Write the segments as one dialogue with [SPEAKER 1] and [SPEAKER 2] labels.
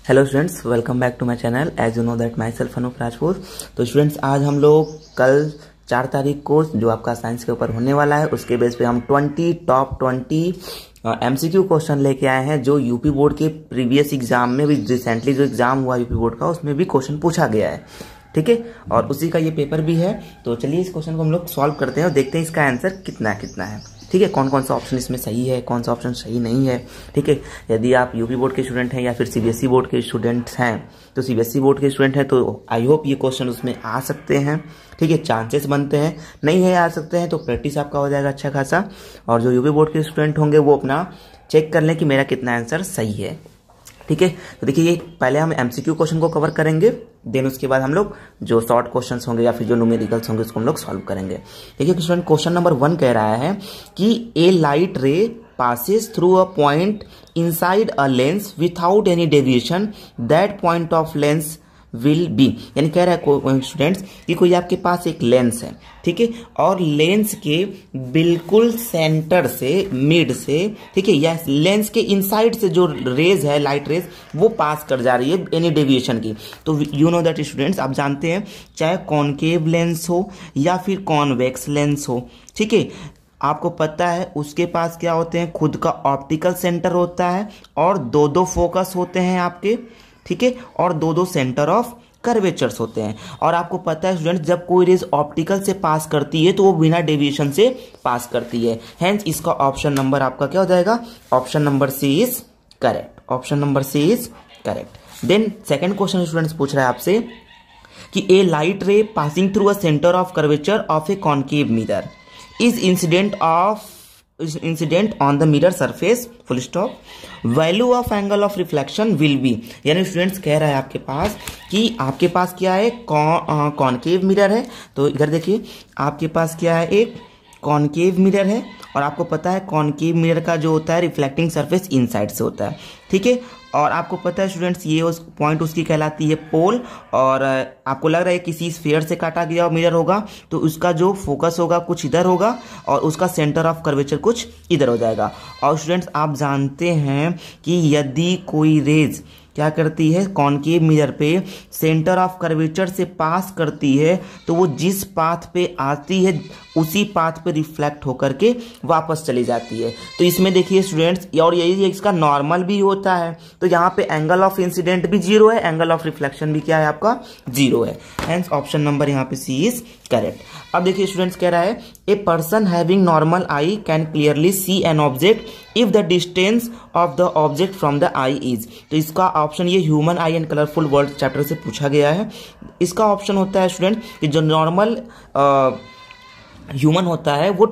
[SPEAKER 1] Hello students, welcome back to my channel. As you know that myself Anup Rajput. तो students, आज हम लोग कल 4 तारीख को जो आपका साइंस के ऊपर होने वाला है उसके बेस पे हम टॉप 20 MCQ क्वेश्चन लेके आए हैं, जो यूपी बोर्ड के प्रीवियस एग्जाम में भी रिसेंटली जो एग्जाम हुआ यूपी बोर्ड का उसमें भी क्वेश्चन पूछा गया है। ठीक है, और उसी का ये पेपर भी है। तो चलिए इस क्वेश्चन को हम लोग सॉल्व करते हैं और देखते हैं इसका आंसर कितना कितना है। ठीक है, कौन कौन सा ऑप्शन इसमें सही है, कौन सा ऑप्शन सही नहीं है। ठीक है, यदि आप यूपी बोर्ड के स्टूडेंट हैं या फिर सीबीएसई बोर्ड के स्टूडेंट्स हैं, तो सीबीएसई बोर्ड के स्टूडेंट हैं तो आई होप ये क्वेश्चन उसमें आ सकते हैं। ठीक है, चांसेस बनते हैं, नहीं है आ सकते हैं तो प्रैक्टिस आपका हो जाएगा अच्छा खासा। और जो यूपी बोर्ड के स्टूडेंट होंगे वो अपना चेक कर लें कि मेरा कितना आंसर सही है। ठीक है, तो देखिए ये पहले हम MCQ क्वेश्चन को कवर करेंगे, देन उसके बाद हम लोग जो शॉर्ट क्वेश्चंस होंगे या फिर जो न्यूमेरिकल्स होंगे उसको हम लोग सॉल्व करेंगे। देखिए स्टूडेंट, क्वेश्चन नंबर 1 कह रहा है कि ए लाइट रे passes through a point inside a lens without any deviation, that point of lens will be। यानी कह रहा है स्टूडेंट्स कि कोई आपके पास एक लेंस है, ठीक है, और लेंस के बिल्कुल सेंटर से, मिड से, ठीक है, या लेंस के इनसाइड से जो रेज है, लाइट रेज, वो पास कर जा रही है एनी डेविएशन की। तो यू नो दैट स्टूडेंट्स, आप जानते हैं चाहे कॉनकेव लेंस हो या फिर कॉन्वेक्स लेंस हो, ठीक है, आपको पता है उसके पास क्या होते हैं, खुद का ऑप्टिकल सेंटर होता है और दो फोकस होते हैं आपके, ठीक है, और दो सेंटर ऑफ कर्वेचर्स होते हैं। और आपको पता है स्टूडेंट, जब कोई रेज ऑप्टिकल से पास करती है तो वो बिना डेविएशन से पास करती है। हेंस इसका ऑप्शन नंबर आपका क्या हो जाएगा, option number C is correct. Option number C is correct. Then second question students पूछ रहा है आपसे कि a light ray passing through a centre of curvature of a concave mirror is incident on the mirror surface, full stop, value of angle of reflection will be। यानी students कह रहा है आपके पास कि आपके पास क्या है, कॉनकेव मिरर है। तो इधर देखिए आपके पास क्या है, एक कॉनकेव मिरर है और आपको पता है कॉनकेव मिरर का जो होता है रिफ्लेक्टिंग सरफेस इनसाइड से होता है, ठीक है। और आपको पता है स्टूडेंट्स ये उस पॉइंट उसकी कहलाती है पोल, और आपको लग रहा है किसी स्फीयर से काटा गया मिरर होगा तो उसका जो फोकस होगा कुछ इधर होगा और उसका सेंटर ऑफ कर्वेचर कुछ इधर हो जाएगा। और स्टूडेंट्स आप जानते हैं कि यदि कोई रेज क्या करती है, कॉनकेव मिरर पे सेंटर ऑफ कर्वेचर से पास करती है तो वो जिस पाथ पे आती है उसी पाथ पे रिफ्लेक्ट होकर के वापस चली जाती है। तो इसमें देखिए स्टूडेंट्स, और यही इसका नॉर्मल भी होता है, तो यहाँ पे एंगल ऑफ इंसिडेंट भी 0 है, एंगल ऑफ रिफ्लेक्शन भी क्या है आपका 0 है। हेंस ऑप्शन नंबर यहाँ पे सी इज करेक्ट। अब देखिए स्टूडेंट्स कह रहा है a person having normal eye can clearly see an object if the distance of the object from the eye is. तो इसका ऑप्शन ये human eye and colourful world chapter से पूछा गया है। इसका ऑप्शन होता है स्टूडेंट कि जो नॉर्मल ह्यूमन होता है वो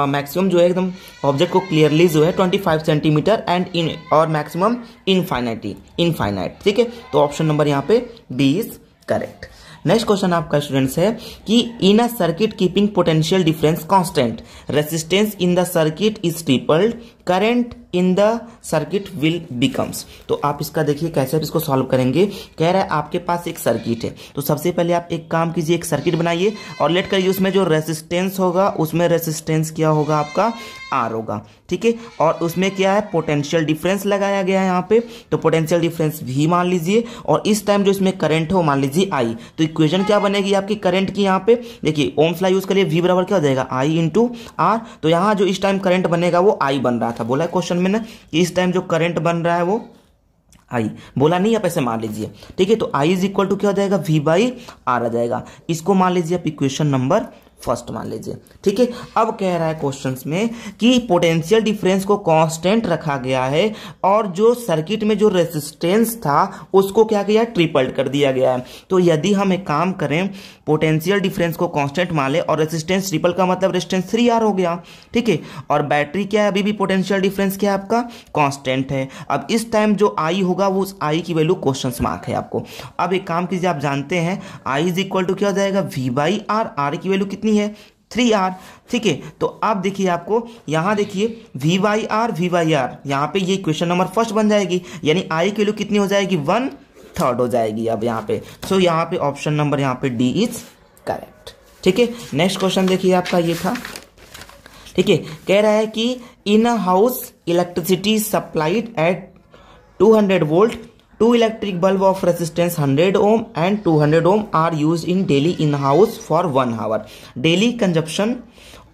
[SPEAKER 1] मैक्सिमम जो है एकदम ऑब्जेक्ट को क्लियरली जो है 25 सेंटीमीटर एंड और मैक्सिमम इनफाइनाइट, ठीक है। तो ऑप्शन नंबर यहाँ पे B is correct. Next question आपका स्टूडेंट्स है कि in a circuit keeping potential difference constant, resistance in the circuit is tripled, current in the circuit will becomes. तो आप इसका देखिए कैसे आप इसको सॉल्व करेंगे। कह रहा है आपके पास एक सर्किट है, तो सबसे पहले आप एक काम कीजिए, एक सर्किट बनाइए और लेट करिए उसमें जो रेजिस्टेंस होगा उसमें रेजिस्टेंस क्या होगा आपका R होगा, ठीक है। और उसमें क्या है, पोटेंशियल डिफरेंस लगाया गया है यहाँ पे, तो पोटेंशियल डिफरेंस V मान लीजिए, और इस टाइम जो इसमें करंट है वो मान लीजिए I। तो इक्वेशन क्या बनेगी आपकी करंट की, यहाँ पे देखिए ओम्स लॉ यूज करिए, V बराबर क्या हो जाएगा I इंटू R। तो यहाँ जो इस टाइम करंट बनेगा वो I बन रहा था, बोला है क्वेश्चन में ना कि इस टाइम जो करंट बन रहा है वो I, बोला नहीं, आप ऐसे मान लीजिए, ठीक है। तो I इज इक्वल टू क्या हो जाएगा, V बाई R आ जाएगा। इसको मान लीजिए आप इक्वेशन नंबर फर्स्ट मान लीजिए, ठीक है। अब कह रहा है क्वेश्चंस में कि पोटेंशियल डिफरेंस को कांस्टेंट रखा गया है और जो सर्किट में जो रेजिस्टेंस था उसको क्या किया, ट्रिपल्ड कर दिया गया है। तो यदि हम एक काम करें, पोटेंशियल डिफरेंस को कांस्टेंट मान ले और रेजिस्टेंस ट्रिपल का मतलब रेजिस्टेंस 3R हो गया, ठीक है। और बैटरी क्या है, अभी भी पोटेंशियल डिफरेंस क्या है आपका, कांस्टेंट है। अब इस टाइम जो I होगा वो उस I की वैल्यू क्वेश्चन मार्क है आपको। अब एक काम कीजिए, आप जानते हैं I इज इक्वल टू क्या हो जाएगा, V बाई R। R की वैल्यू कितनी है, 3R, ठीक है। तो अब देखिए आपको यहां देखिए V बाई R, यहां पे ये क्वेश्चन नंबर फर्स्ट बन जाएगी, यानी I की वैल्यू कितनी हो जाएगी, 1/3 हो जाएगी अब यहाँ पे। सो यहाँ पे ऑप्शन नंबर यहाँ पे D इज करेक्ट, ठीक है। नेक्स्ट क्वेश्चन देखिए आपका ये था, ठीक है। कह रहा है कि in a house electricity supplied at 200 volt to electric bulb of resistance 100 ohm and 200 ohm are use in daily in house for 1 hour. Daily consumption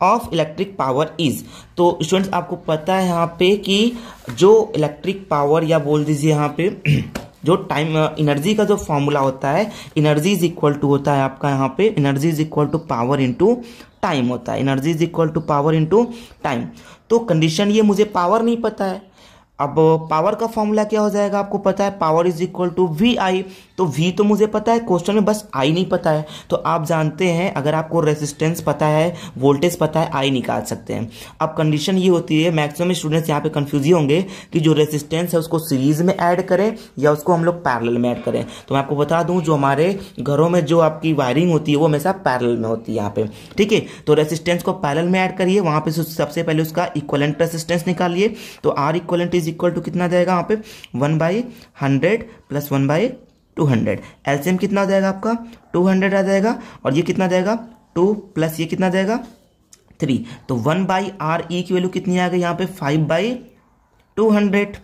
[SPEAKER 1] of electric power is. तो स्टूडेंट्स आपको पता है यहाँ पे कि जो इलेक्ट्रिक पावर या बोल दीजिए यहाँ पे जो टाइम एनर्जी का जो फॉर्मूला होता है, एनर्जी इज इक्वल टू होता है आपका यहाँ पे energy is equal to power into time होता है। Energy is equal to power into time. तो कंडीशन ये मुझे पावर नहीं पता है, अब पावर का फॉर्मूला क्या हो जाएगा आपको पता है, power is equal to V I. तो वी तो मुझे पता है, क्वेश्चन में बस आई नहीं पता है। तो आप जानते हैं अगर आपको रेजिस्टेंस पता है, वोल्टेज पता है, आई निकाल सकते हैं। अब कंडीशन ये होती है, मैक्सिमम स्टूडेंट्स यहाँ पे कंफ्यूज ही होंगे कि जो रेजिस्टेंस है उसको सीरीज में ऐड करें या उसको हम लोग पैरेलल में ऐड करें। तो मैं आपको बता दूं जो हमारे घरों में जो आपकी वायरिंग होती है वो हमेशा पैरेलल में होती है यहाँ पे, ठीक है। तो रेजिस्टेंस को पैरेलल में ऐड करिए, वहां पे सबसे पहले उसका इक्विवेलेंट रेजिस्टेंस निकालिए। तो R equivalent is equal to कितना जाएगा यहाँ पे 1/100 प्लस 1/200। एलसीएम कितना हो जाएगा आपका 200 आ जाएगा, और ये कितना जाएगा 2 प्लस ये कितना जाएगा 3। तो 1/RE की वैल्यू कितनी आ गई यहाँ पे 5/200,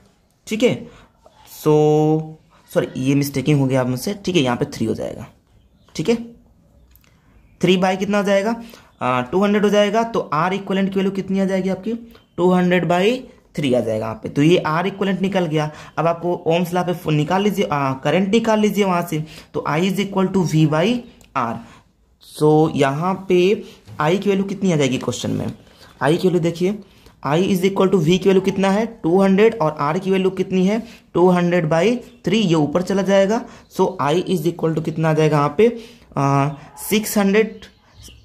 [SPEAKER 1] ठीक है। सॉरी ये मिस्टेकिंग हो गया आप मुझसे, ठीक है। यहाँ पे 3 हो जाएगा, ठीक है। 3 बाई कितना हो जाएगा 200 हो जाएगा। तो आर इक्विवेलेंट की वैल्यू कितनी आ जाएगी आपकी 200/3 आ जाएगा यहाँ पे। तो ये आर इक्विवेलेंट निकल गया। अब आपको ओम्स लॉ पे निकाल लीजिए, करंट निकाल लीजिए वहां से। तो I is equal to V by R. So यहाँ पे आई की वैल्यू कितनी आ जाएगी क्वेश्चन में, आई की वैल्यू देखिए, आई इज इक्वल टू वी की वैल्यू कितना है 200 और आर की वैल्यू कितनी है 200/3, ये ऊपर चला जाएगा। सो आई इज इक्वल टू कितना आ जाएगा यहाँ पे 600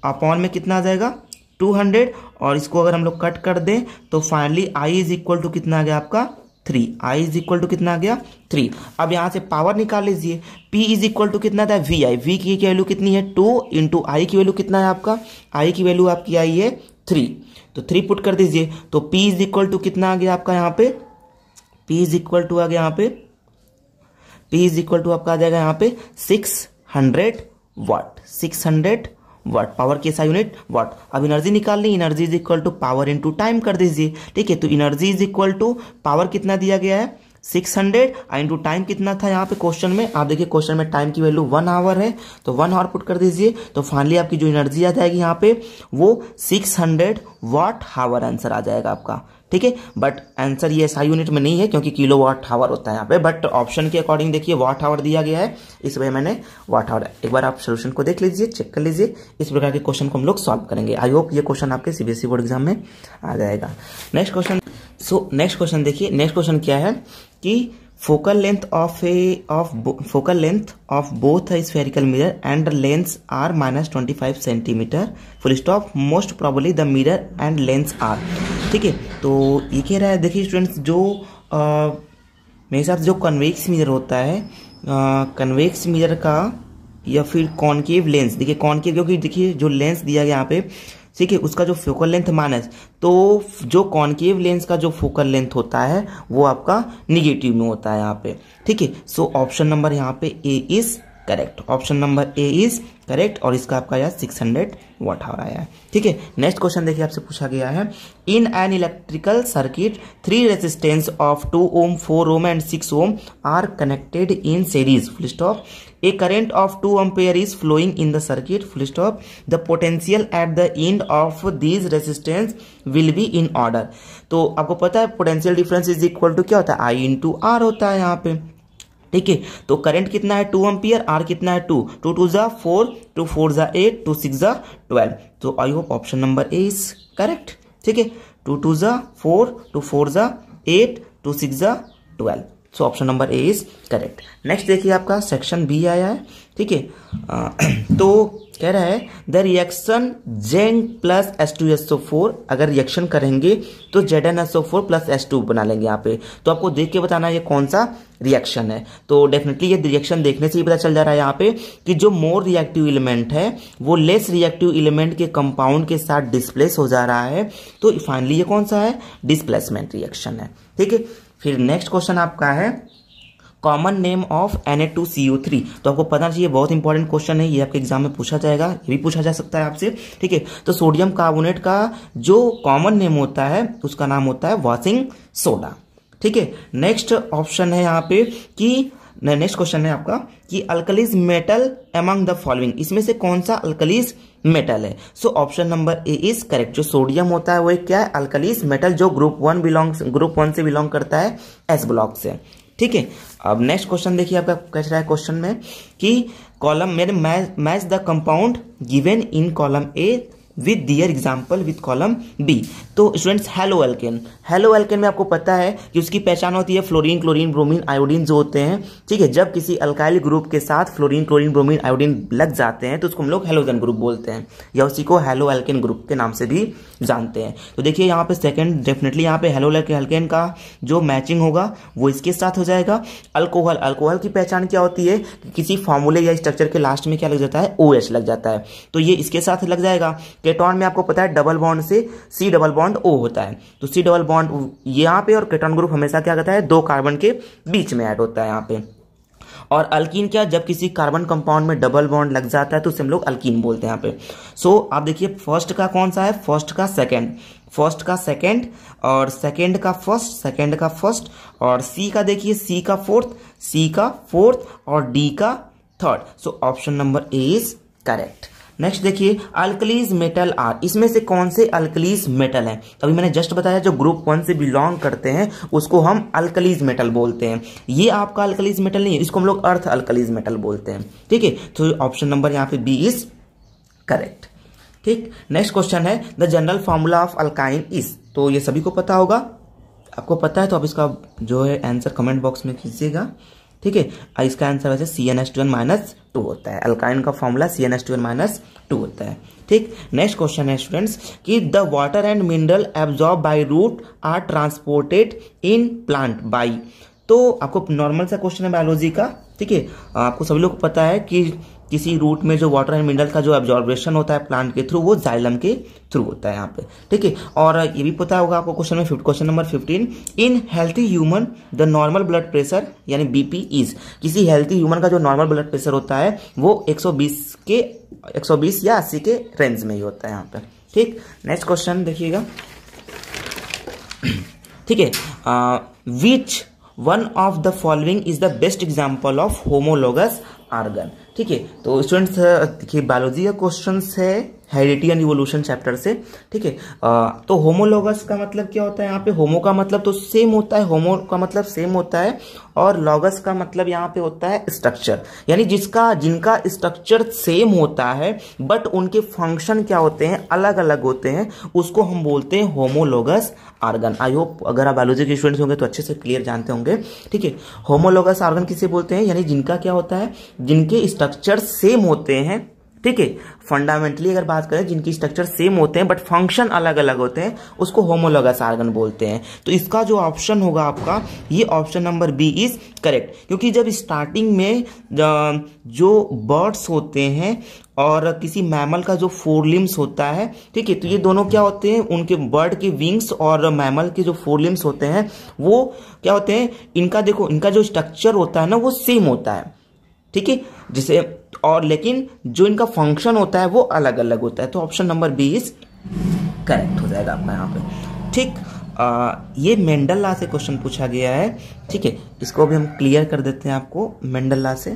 [SPEAKER 1] अपॉन में कितना आ जाएगा 200, और इसको अगर हम लोग कट कर दें तो finally I is equal to कितना आ गया आपका 3। आई इज इक्वल टू कितना आ गया 3। अब यहां से पावर निकाल लीजिए, P इज इक्वल टू कितना था वी आई। वी की वैल्यू कितनी है 2 इंटू आई की वैल्यू कितना है आपका, आई की वैल्यू आपकी आई है 3। तो 3 पुट कर दीजिए। तो P इज इक्वल टू कितना आ गया आपका यहाँ पे, P इज इक्वल टू आ गया यहाँ पे, P इज इक्वल टू आपका आ जाएगा यहाँ पे 600 वाट। 600 वाट पावर की ऐसा यूनिट वाट। अब एनर्जी निकालनी, energy is equal to power into time कर दीजिए, ठीक है। तो energy is equal to power कितना दिया गया है 600 इंटू टाइम कितना था यहाँ पे क्वेश्चन में, आप देखिए क्वेश्चन में टाइम की वैल्यू 1 आवर है। तो 1 आवर पुट कर दीजिए। तो फाइनली आपकी जो एनर्जी आ जाएगी यहाँ पे वो 600 वाट आवर आंसर आ जाएगा आपका, ठीक है। बट आंसर ये SI यूनिट में नहीं है क्योंकि किलो वाट आवर होता है यहाँ पे, बट ऑप्शन के अकॉर्डिंग देखिए वाट आवर दिया गया है, इस वजह मैंने वाट आवर। एक बार आप सोल्यूशन को देख लीजिए, चेक कर लीजिए। इस प्रकार के क्वेश्चन को हम लोग सॉल्व करेंगे। आई होप ये क्वेश्चन आपके CBSE बोर्ड एग्जाम में आ जाएगा। नेक्स्ट क्वेश्चन, नेक्स्ट क्वेश्चन देखिए, नेक्स्ट क्वेश्चन क्या है कि focal length of both a spherical mirror and the lens are -25 centimeter full stop, most probably the mirror and lens are, ठीक है। तो ये कह रहा है देखिए स्टूडेंट्स, जो मेरे हिसाब से जो कन्वेक्स मिरर होता है, कन्वेक्स मिरर का या फिर कॉनकेव लेंस, देखिए कॉनकेव क्योंकि देखिए जो लेंस दिया गया यहाँ पे, ठीक है, उसका जो फोकल लेंथ माइनस, तो जो कॉनकेव लेंस का जो फोकल लेंथ होता है वो आपका निगेटिव में होता है यहाँ पे, ठीक है। सो ऑप्शन नंबर यहाँ पे A is correct, option number A is correct, और इसका आपका यार 600 वाट आवर आया है, ठीक है। नेक्स्ट क्वेश्चन देखिए आपसे पूछा गया है, in an electrical circuit 3 resistance of 2 ohm 4 ohm and 6 ohm are connected in series full stop, a current of 2 ampere is flowing in the circuit full stop, the potential at the end of these resistance will be in order। तो आपको पता है potential difference is equal to क्या होता है I into are होता है यहाँ पे, ठीक है। तो करंट कितना है 2 एम्पियर, आर कितना है 2, 2 2 जा 4, 2 4 जा 8, 2 6 जा 12। तो I hope option number A is correct, ठीक है। 2 2 जा 4, 2 4 जा 8, 2 6 जा 12। So option number A is correct. Next देखिए आपका सेक्शन बी आया है, ठीक है। तो कह रहा है the reaction Zn plus H2SO4, अगर रिएक्शन करेंगे तो ZnSO4 प्लस H2 बना लेंगे यहाँ पे। तो आपको देख के बताना ये कौन सा रिएक्शन है। तो डेफिनेटली ये रिएक्शन देखने से ही पता चल जा रहा है यहाँ पे कि जो मोर रिएक्टिव एलिमेंट है वो लेस रिएक्टिव एलिमेंट के कंपाउंड के साथ डिस्प्लेस हो जा रहा है। तो फाइनली ये कौन सा है, डिस्प्लेसमेंट रिएक्शन है, ठीक है। फिर नेक्स्ट क्वेश्चन आपका है कॉमन नेम ऑफ Na2CO3। तो आपको पता चाहिए, बहुत इंपॉर्टेंट क्वेश्चन है ये, आपके एग्जाम में पूछा जाएगा, ये भी पूछा जा सकता है आपसे, ठीक है। तो सोडियम कार्बोनेट का जो कॉमन नेम होता है उसका नाम होता है वॉशिंग सोडा, ठीक है। नेक्स्ट ऑप्शन है यहाँ पे कि नेक्स्ट क्वेश्चन है आपका कि alkalis metal among the following, इसमें से कौन सा अल्कलीज मेटल है? So option number A is correct. जो सोडियम होता है वो क्या है? अल्कलीज मेटल, जो ग्रुप वन से बिलोंग करता है एस ब्लॉक से। ठीक है, अब नेक्स्ट क्वेश्चन देखिए आपका कह रहा है क्वेश्चन में कि कॉलम मेरे match the compound given in column A with their example with column B. तो स्टूडेंट्स हेलो एल्केन में आपको पता है कि उसकी पहचान होती है फ्लोरीन, क्लोरीन, ब्रोमीन, आयोडीन जो होते हैं। ठीक है, जब किसी अल्काइल ग्रुप के साथ फ्लोरीन, क्लोरीन, ब्रोमीन, आयोडीन लग जाते हैं तो उसको हम लोग हेलोजन ग्रुप बोलते हैं, या उसी को हेलो एल्केन ग्रुप के नाम से भी जानते हैं। तो देखिए यहाँ पे सेकंड डेफिनेटली यहाँ पे हेलो एल्केन का जो मैचिंग होगा वो इसके साथ हो जाएगा। अल्कोहल की पहचान क्या होती है? किसी फॉर्मूले या स्ट्रक्चर के लास्ट में क्या लग जाता है? OH लग जाता है, तो ये इसके साथ लग जाएगा। केटॉन में आपको पता है डबल बॉन्ड से C डबल बॉन्ड O होता है, तो C डबल बॉन्ड यहाँ पे, और केटॉन ग्रुप हमेशा क्या करता है? 2 कार्बन के बीच में ऐड होता है यहाँ पे। और अल्कीन क्या? जब किसी कार्बन कंपाउंड में डबल बॉन्ड लग जाता है तो उसे हम लोग अल्कीन बोलते हैं यहाँ पे। सो आप देखिए फर्स्ट का कौन सा है? फर्स्ट का सेकंड, और सेकंड का फर्स्ट, और सी का देखिए सी का फोर्थ, और डी का third. So option number A is correct. Next देखिए अल्कलीज मेटल आर, इसमें से कौन से अल्कलीज मेटल हैं? अभी मैंने जस्ट बताया जो ग्रुप 1 से बिलोंग करते हैं उसको हम अल्कलीज मेटल बोलते हैं। ये आपका अल्कलीज मेटल नहीं है, इसको हम लोग अर्थ अल्कलीज मेटल बोलते हैं। ठीक है, तो ऑप्शन नंबर यहाँ पे बी इज करेक्ट। ठीक, नेक्स्ट क्वेश्चन है the general formula of alkyne is. तो ये सभी को पता होगा, आपको पता है तो आप इसका जो है आंसर कमेंट बॉक्स में कीजिएगा। ठीक है, इसका आंसर वैसे CnH2n-2 होता है। अल्काइन का फॉर्मूला CnH2n-2 होता है। ठीक, नेक्स्ट क्वेश्चन है स्टूडेंट्स कि the water and mineral absorb by root are transported in plant by. तो आपको नॉर्मल सा क्वेश्चन है बायोलॉजी का। ठीक है, आपको सभी लोग को पता है कि किसी रूट में जो वाटर एंड मिनरल का जो एब्जॉर्बेशन होता है प्लांट के थ्रू, वो जाइलम के थ्रू होता है यहाँ पे। ठीक है, और ये भी पता होगा आपको question number 15 in healthy human the normal blood pressure यानी BP इज। किसी हेल्थी ह्यूमन का जो नॉर्मल ब्लड प्रेशर होता है वो 120 या 80 के रेंज में ही होता है यहाँ पे। ठीक, नेक्स्ट क्वेश्चन देखिएगा। ठीक है, which one of the following is the best example of homologous organ. ठीक है, तो स्टूडेंट्स देखिए बायोलॉजी का क्वेश्चंस है हेरिडिटी एंड इवोल्यूशन चैप्टर से। ठीक है, तो होमोलोगस का मतलब क्या होता है? यहाँ पे होमो का मतलब तो सेम होता है, होमो का मतलब सेम होता है, और लॉगस का मतलब यहाँ पे होता है स्ट्रक्चर, यानी जिनका स्ट्रक्चर सेम होता है बट उनके फंक्शन क्या होते हैं? अलग अलग होते हैं, उसको हम बोलते हैं होमोलोगस आर्गन। आई होप अगर आप बायोलॉजी के स्टूडेंट्स होंगे तो अच्छे से क्लियर जानते होंगे। ठीक है, होमोलोगस आर्गन किसे बोलते हैं? यानी जिनका क्या होता है? जिनके स्ट्रक्चर सेम होते हैं। ठीक है, फंडामेंटली अगर बात करें जिनकी स्ट्रक्चर सेम होते हैं बट फंक्शन अलग अलग होते हैं, उसको होमोलोगस आर्गन बोलते हैं। तो इसका जो ऑप्शन होगा आपका, ये option number B is correct. क्योंकि जब स्टार्टिंग में जो बर्ड्स होते हैं और किसी मैमल का जो 4 लिम्स होता है, ठीक है, तो ये दोनों क्या होते हैं? उनके बर्ड के विंग्स और मैमल के जो 4 लिम्स होते हैं वो क्या होते हैं? इनका देखो, इनका जो स्ट्रक्चर होता है ना वो सेम होता है। ठीक है, जिसे और लेकिन जो इनका फंक्शन होता है वो अलग अलग होता है। तो option number B is correct हो जाएगा आपका यहाँ पे। ठीक, ये मेंडल लॉ से क्वेश्चन पूछा गया है। ठीक है, इसको भी हम क्लियर कर देते हैं आपको मेंडल लॉ से।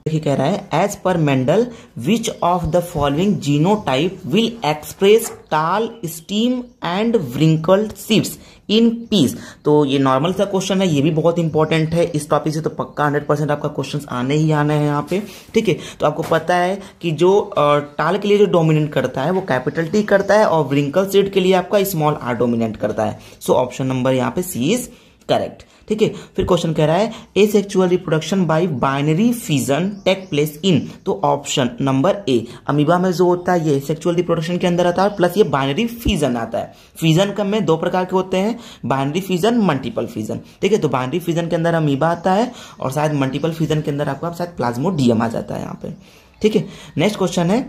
[SPEAKER 1] देखिए कह रहा है as per Mendel which of the following genotype will express tall stem and wrinkled seeds in peas. तो ये नॉर्मल सा क्वेश्चन है, ये भी बहुत इंपॉर्टेंट है। इस टॉपिक से तो पक्का 100% आपका क्वेश्चंस आने ही आने हैं यहाँ पे। ठीक है, तो आपको पता है कि जो टाल के लिए जो डोमिनेट करता है वो कैपिटल T करता है, और व्रिंकल सीड के लिए आपका स्मॉल r डोमिनेट करता है। सो ऑप्शन नंबर यहाँ पे सी इज करेक्ट। ठीक है, फिर क्वेश्चन कह रहा है asexual reproduction by binary fission take place in. तो ऑप्शन नंबर ए, अमीबा में जो होता है ये सेक्सुअल रिप्रोडक्शन के अंदर आता है, प्लस ये बाइनरी फिजन आता है। फिजन का में 2 प्रकार के होते हैं, बाइनरी फिजन, मल्टीपल फिजन। ठीक है, तो बाइनरी फिजन के अंदर अमीबा आता है, और शायद मल्टीपल फिजन के अंदर आपका शायद प्लाज्मोडियम आ जाता है यहाँ पे। ठीक है, नेक्स्ट क्वेश्चन है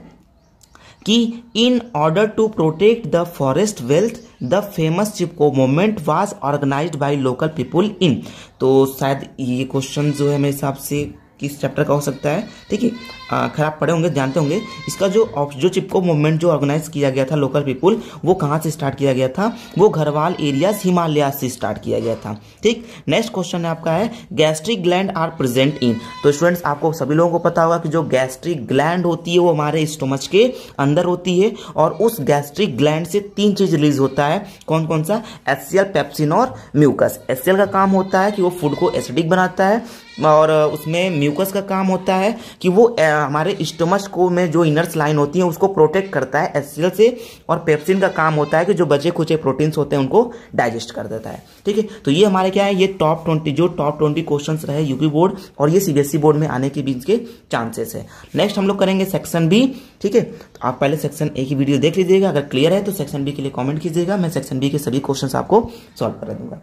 [SPEAKER 1] कि in order to protect the forest wealth the famous Chipko movement was organised by local people in. तो शायद ये क्वेश्चन जो है मेरे हिसाब से किस चैप्टर का हो सकता है? ठीक है, खैर आप पढ़े होंगे, जानते होंगे। इसका जो चिपको मूवमेंट जो ऑर्गेनाइज किया गया था लोकल पीपुल, वो कहाँ से स्टार्ट किया गया था? वो घरवाल एरियाज हिमालय से स्टार्ट किया गया था। ठीक, नेक्स्ट क्वेश्चन है आपका है gastric gland are present in. तो स्टूडेंट्स आपको सभी लोगों को पता होगा कि जो गैस्ट्रिक ग्लैंड होती है वो हमारे स्टोमच के अंदर होती है, और उस गैस्ट्रिक ग्लैंड से 3 चीज रिलीज होता है। कौन कौन सा? HCl, पेप्सिन और म्यूकस। HCl का काम होता है कि वो फूड को एसिडिक बनाता है, और उसमें म्यूकस का काम होता है कि वो हमारे स्टोमच को में जो इनर्स लाइन होती है उसको प्रोटेक्ट करता है HCl से, और पेप्सिन का काम होता है कि जो बचे कुचे प्रोटीन्स होते हैं उनको डाइजेस्ट कर देता है। ठीक है, तो ये हमारे क्या है, ये टॉप 20 क्वेश्चंस रहे यूपी बोर्ड और ये CBSE बोर्ड में आने के बीच के चांसेस है। नेक्स्ट हम लोग करेंगे सेक्शन बी। ठीक है, तो आप पहले सेक्शन ए की वीडियो देख लीजिएगा, अगर क्लियर है तो सेक्शन बी के लिए कमेंट कीजिएगा, मैं सेक्शन बी के सभी क्वेश्चंस आपको सॉल्व कर दूंगा।